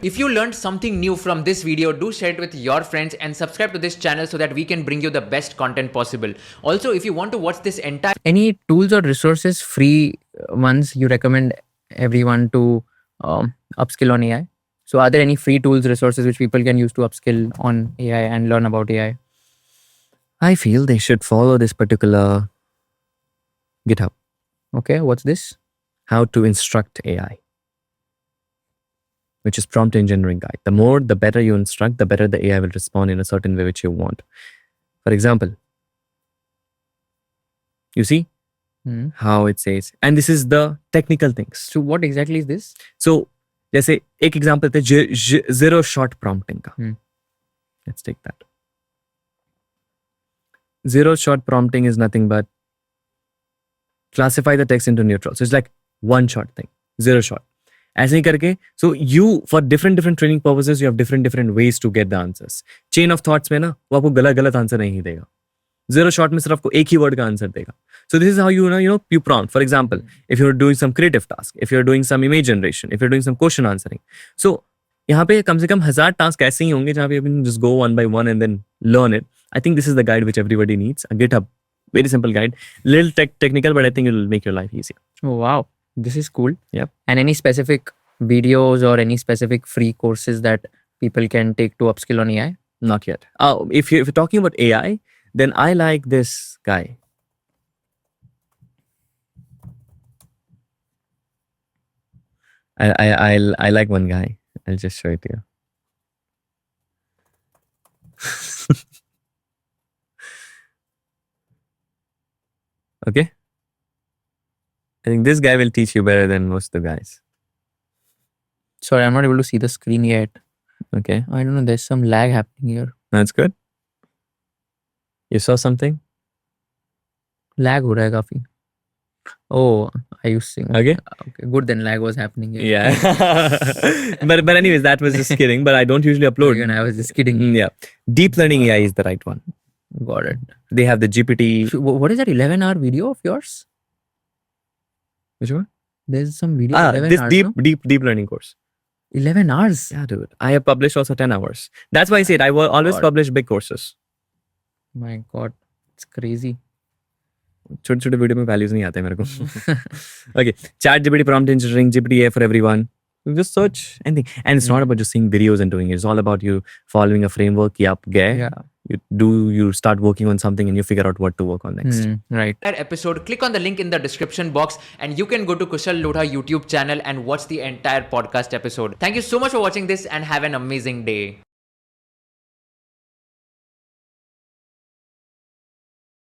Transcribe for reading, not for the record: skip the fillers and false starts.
If you learned something new from this video, do share it with your friends and subscribe to this channel so that we can bring you the best content possible. Also, if you want to watch this entire... Any tools or resources, free ones, you recommend everyone to upskill on AI? So are there any free tools, resources which people can use to upskill on AI and learn about AI? I feel they should follow this particular GitHub. Okay, what's this? How to instruct AI, which is prompt engineering guide. The more, the better you instruct, the better the AI will respond in a certain way which you want. For example, you see how it says, and this is the technical things. So what exactly is this? So, जैसे एक example है zero shot prompting का. Let's take that. Zero shot prompting is nothing but classify the text into neutral. So it's like one shot thing, zero shot. ऐसे ही करके, so you, for different training purposes, you have different ways to get the answers. Chain of thoughts में ना, वो आपको गलत answer नहीं देगा. Zero shot में सिर्फ आपको एक ही word का आंसर देगा. So this is how you prompt. For example, if you're doing some creative task, if you're doing some image generation, if you're doing some question answering. So यहाँ पे कम से कम 1000 task ऐसे ही होंगे जहाँ पे you can just go one by one and then learn it. I think this is the guide which everybody needs. A GitHub, very simple guide. Little technical, but I think it will make your life easier. Oh, wow. This is cool. Yep. And any specific videos or any specific free courses that people can take to upskill on AI? Not yet. If you're talking about AI, then I like this guy. I like one guy. I'll just show it to you. Okay. I think this guy will teach you better than most of the guys. Sorry, I'm not able to see the screen yet. Okay. I don't know. There's some lag happening here. That's good. You saw something? Lag ho raha hai kafi. Oh, Ayush Singh. Okay. Good, then lag was happening here. Yeah. but anyways, that was just kidding. But I don't usually upload. Again, I was just kidding. Yeah. Deep learning AI is the right one. Got it. They have the GPT. What is that 11-hour video of yours? Which one? There's some video. 11 this hours, deep learning course. 11 hours? Yeah, dude. I have published also 10 hours. That's why I said I will always publish big courses. My God, it's crazy. छोटे video में values नहीं आते मेरे को. Okay, chatgpt, prompt engineering, GPT AI for everyone. You just search anything, and it's not about just seeing videos and doing it. It's all about you following a framework. Yeah. You start working on something and you figure out what to work on next. Right. That episode, click on the link in the description box and you can go to Kushal Lodha YouTube channel and watch the entire podcast episode. Thank you so much for watching this and have an amazing day.